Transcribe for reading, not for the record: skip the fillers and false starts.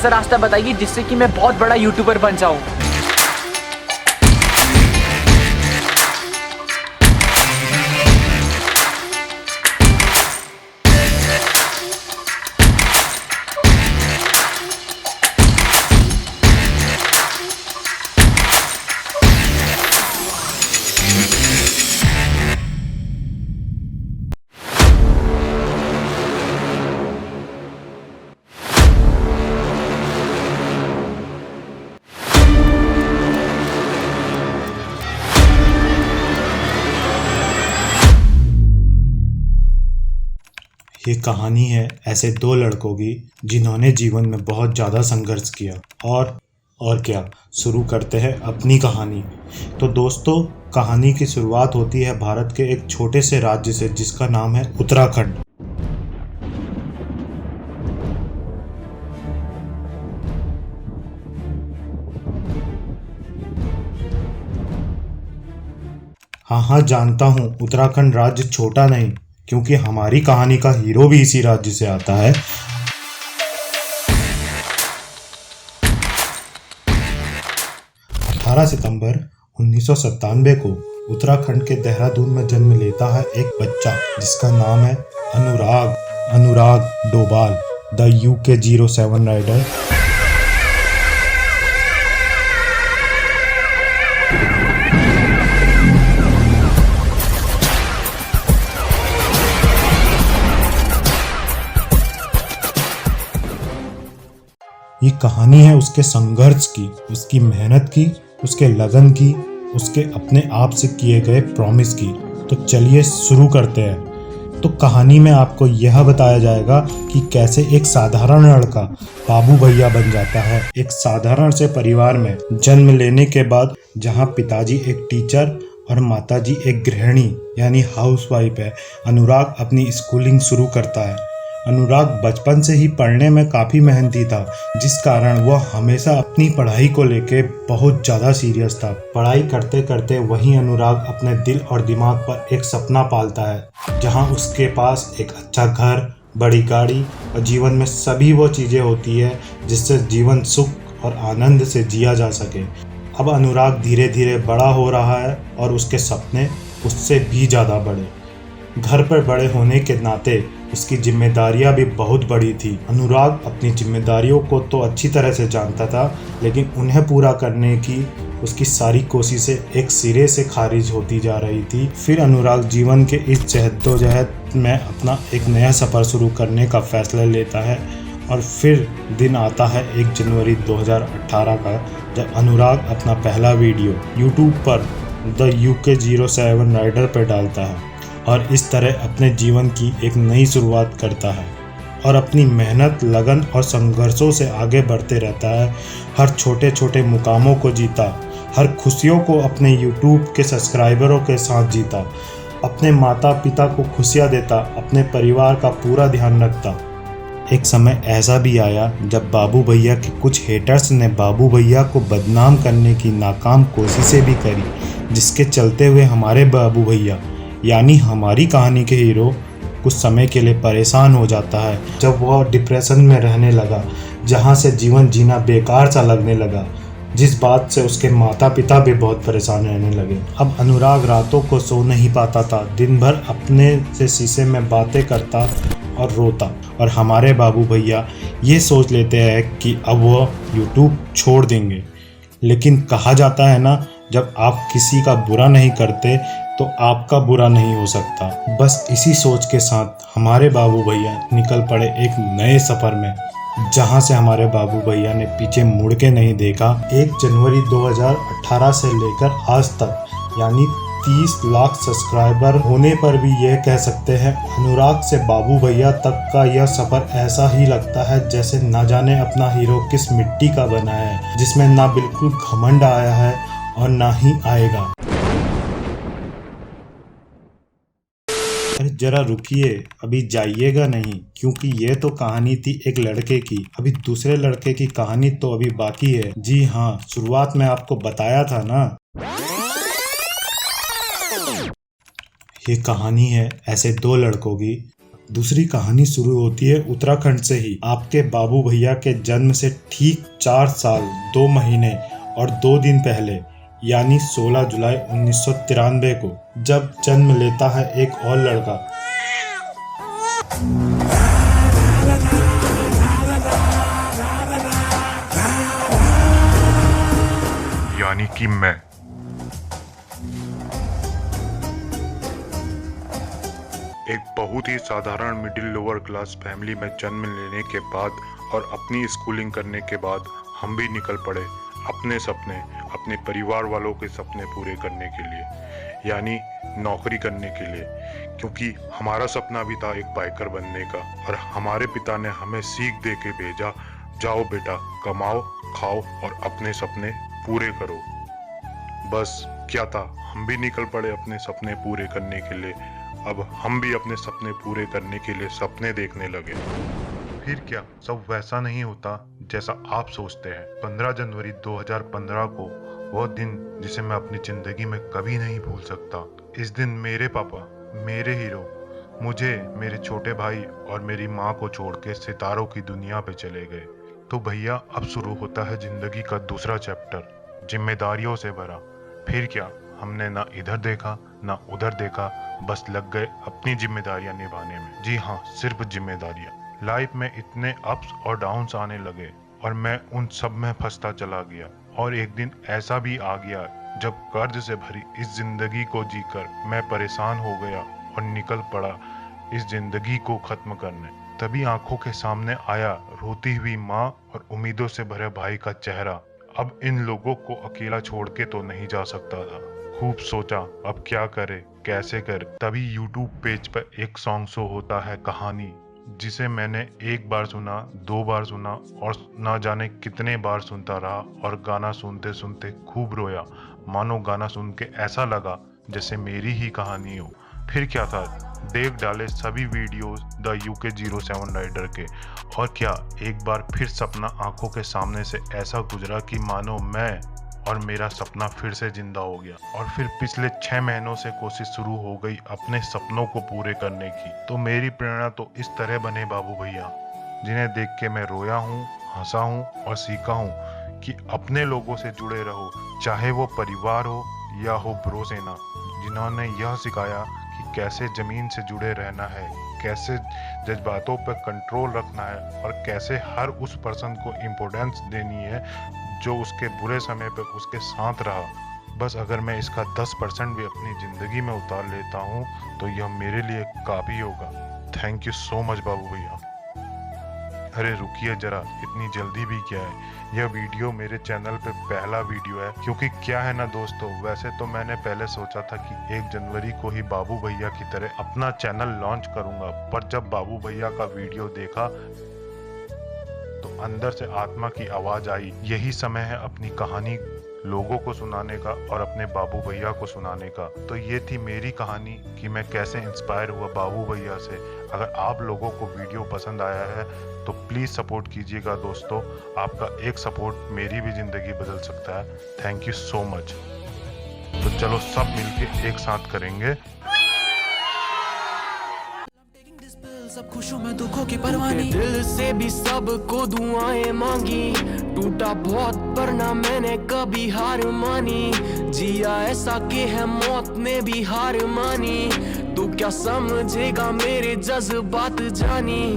सा रास्ता बताइए जिससे कि मैं बहुत बड़ा यूट्यूबर बन जाऊँ। ये कहानी है ऐसे दो लड़कों की जिन्होंने जीवन में बहुत ज़्यादा संघर्ष किया। और क्या, शुरू करते हैं अपनी कहानी। तो दोस्तों, कहानी की शुरुआत होती है भारत के एक छोटे से राज्य से जिसका नाम है उत्तराखंड। हाँ, जानता हूँ उत्तराखंड राज्य छोटा नहीं, क्योंकि हमारी कहानी का हीरो भी इसी राज्य से आता है। 18 सितंबर 1997 को उत्तराखंड के देहरादून में जन्म लेता है एक बच्चा जिसका नाम है अनुराग डोभाल, द UK 07 राइडर। ये कहानी है उसके संघर्ष की, उसकी मेहनत की, उसके लगन की, उसके अपने आप से किए गए प्रॉमिस की। तो चलिए शुरू करते हैं। तो कहानी में आपको यह बताया जाएगा कि कैसे एक साधारण लड़का बाबू भैया बन जाता है एक साधारण से परिवार में जन्म लेने के बाद, जहां पिताजी एक टीचर और माताजी एक गृहिणी यानी हाउसवाइफ है। अनुराग अपनी स्कूलिंग शुरू करता है। अनुराग बचपन से ही पढ़ने में काफ़ी मेहनती था, जिस कारण वह हमेशा अपनी पढ़ाई को लेके बहुत ज़्यादा सीरियस था। पढ़ाई करते करते वहीं अनुराग अपने दिल और दिमाग पर एक सपना पालता है, जहां उसके पास एक अच्छा घर, बड़ी गाड़ी और जीवन में सभी वो चीज़ें होती है जिससे जीवन सुख और आनंद से जिया जा सके। अब अनुराग धीरे धीरे बड़ा हो रहा है और उसके सपने उससे भी ज़्यादा बड़े। घर पर बड़े होने के नाते उसकी जिम्मेदारियां भी बहुत बड़ी थी। अनुराग अपनी जिम्मेदारियों को तो अच्छी तरह से जानता था, लेकिन उन्हें पूरा करने की उसकी सारी कोशिशें एक सिरे से खारिज होती जा रही थी। फिर अनुराग जीवन के इस जहदोजहद में अपना एक नया सफ़र शुरू करने का फैसला लेता है। और फिर दिन आता है 1 जनवरी 2018 का, जब अनुराग अपना पहला वीडियो यूट्यूब पर द UK 07 राइडर पर डालता है और इस तरह अपने जीवन की एक नई शुरुआत करता है और अपनी मेहनत, लगन और संघर्षों से आगे बढ़ते रहता है। हर छोटे छोटे मुकामों को जीता, हर खुशियों को अपने YouTube के सब्सक्राइबरों के साथ जीता, अपने माता पिता को खुशियाँ देता, अपने परिवार का पूरा ध्यान रखता। एक समय ऐसा भी आया जब बाबू भैया के कुछ हेटर्स ने बाबू भैया को बदनाम करने की नाकाम कोशिशें भी करी, जिसके चलते हुए हमारे बाबू भैया यानी हमारी कहानी के हीरो कुछ समय के लिए परेशान हो जाता है, जब वह डिप्रेशन में रहने लगा, जहां से जीवन जीना बेकार सा लगने लगा, जिस बात से उसके माता पिता भी बहुत परेशान रहने लगे। अब अनुराग रातों को सो नहीं पाता था, दिन भर अपने से शीशे में बातें करता और रोता। और हमारे बाबू भैया ये सोच लेते हैं कि अब वह यूट्यूब छोड़ देंगे, लेकिन कहा जाता है ना, जब आप किसी का बुरा नहीं करते तो आपका बुरा नहीं हो सकता। बस इसी सोच के साथ हमारे बाबू भैया निकल पड़े एक नए सफ़र में, जहां से हमारे बाबू भैया ने पीछे मुड़ के नहीं देखा। 1 जनवरी 2018 से लेकर आज तक, यानी 30 लाख सब्सक्राइबर होने पर भी यह कह सकते हैं, अनुराग से बाबू भैया तक का यह सफ़र ऐसा ही लगता है जैसे ना जाने अपना हीरो किस मिट्टी का बना है, जिसमें ना बिल्कुल घमंड आया है और ना ही आएगा। अरे जरा रुकिए, अभी जाइएगा नहीं, क्योंकि ये तो कहानी थी एक लड़के की। अभी दूसरे लड़के की कहानी तो अभी बाकी है। जी हाँ, शुरुआत में आपको बताया था ना। ये कहानी है ऐसे दो लड़कों की दूसरी कहानी शुरू होती है उत्तराखंड से ही, आपके बाबू भैया के जन्म से ठीक 4 साल 2 महीने और 2 दिन पहले, यानी 16 जुलाई 1993 को, जब जन्म लेता है एक और लड़का। यानी कि मैं। एक बहुत ही साधारण मिडिल लोअर क्लास फैमिली में जन्म लेने के बाद और अपनी स्कूलिंग करने के बाद हम भी निकल पड़े अपने सपने, अपने परिवार वालों के सपने पूरे करने के लिए, यानी नौकरी करने के लिए। क्योंकि हमारा सपना भी था एक बाइकर बनने का, और हमारे पिता ने हमें सीख दे के भेजा, जाओ बेटा, कमाओ, खाओ और अपने सपने पूरे करो। बस क्या था, हम भी निकल पड़े अपने सपने पूरे करने के लिए। अब हम भी अपने सपने पूरे करने के लिए सपने देखने लगे। फिर क्या सब वैसा नहीं होता जैसा आप सोचते हैं। 15 जनवरी 2015 को, वो दिन जिसे मैं अपनी जिंदगी में कभी नहीं भूल सकता। इस दिन मेरे पापा, मेरे हीरो, मुझे, मेरे छोटे भाई और मेरी माँ को छोड़ के सितारों की दुनिया पे चले गए। तो भैया, अब शुरू होता है जिंदगी का दूसरा चैप्टर, जिम्मेदारियों से भरा। फिर क्या, हमने ना इधर देखा ना उधर देखा, बस लग गए अपनी जिम्मेदारियां निभाने में। जी हाँ, सिर्फ जिम्मेदारियां। लाइफ में इतने अप्स और डाउन्स आने लगे और मैं उन सब में फंसता चला गया। और एक दिन ऐसा भी आ गया जब कर्ज से भरी इस जिंदगी को जीकर मैं परेशान हो गया और निकल पड़ा इस जिंदगी को खत्म करने। तभी आंखों के सामने आया रोती हुई माँ और उम्मीदों से भरे भाई का चेहरा। अब इन लोगों को अकेला छोड़ के तो नहीं जा सकता था। खूब सोचा अब क्या करे, कैसे करे। तभी YouTube पेज पर एक सॉन्ग शो होता है, कहानी, जिसे मैंने एक बार सुना, 2 बार सुना और ना जाने कितने बार सुनता रहा। और गाना सुनते सुनते खूब रोया, मानो गाना सुन के ऐसा लगा जैसे मेरी ही कहानी हो। फिर क्या था, देख डाले सभी वीडियोस द UK07 राइडर के। और क्या, एक बार फिर सपना आंखों के सामने से ऐसा गुजरा कि मानो मैं और मेरा सपना फिर से जिंदा हो गया। और फिर पिछले 6 महीनों से कोशिश शुरू हो गई अपने सपनों को पूरे करने की। तो मेरी प्रेरणा तो इस तरह बने बाबू भैया, जिन्हें देख के मैं रोया हूँ, हंसा हूँ और सीखा हूँ कि अपने लोगों से जुड़े रहो, चाहे वो परिवार हो या हो ब्रो सेना, जिन्होंने यह सिखाया कि कैसे जमीन से जुड़े रहना है, कैसे जज्बातों पर कंट्रोल रखना है और कैसे हर उस पर्सन को इम्पोर्टेंस देनी है जो उसके बुरे समय पर उसके साथ रहा। बस अगर मैं इसका 10% भी अपनी ज़िंदगी में उतार लेता हूँ तो यह मेरे लिए काफ़ी होगा। थैंक यू सो मच बाबू भैया। अरे रुकिए जरा, इतनी जल्दी भी क्या है, यह वीडियो मेरे चैनल पे पहला वीडियो है। क्योंकि क्या है ना दोस्तों, वैसे तो मैंने पहले सोचा था कि 1 जनवरी को ही बाबू भैया की तरह अपना चैनल लॉन्च करूंगा, पर जब बाबू भैया का वीडियो देखा तो अंदर से आत्मा की आवाज आई, यही समय है अपनी कहानी लोगों को सुनाने का और अपने बाबू भैया को सुनाने का। तो ये थी मेरी कहानी कि मैं कैसे इंस्पायर हुआ बाबू भैया से। अगर आप लोगों को वीडियो पसंद आया है तो प्लीज़ सपोर्ट कीजिएगा दोस्तों, आपका एक सपोर्ट मेरी भी ज़िंदगी बदल सकता है। Thank you so much. तो चलो सब मिलके एक साथ करेंगे। सब खुशों में दुखों की परवाह नहीं, दिल से भी सबको दुआएं मांगी। टूटा बहुत पर ना मैंने कभी हार मानी, जिया ऐसा कि है मौत ने भी हार मानी। तू क्या समझेगा मेरे जज्बात जानी।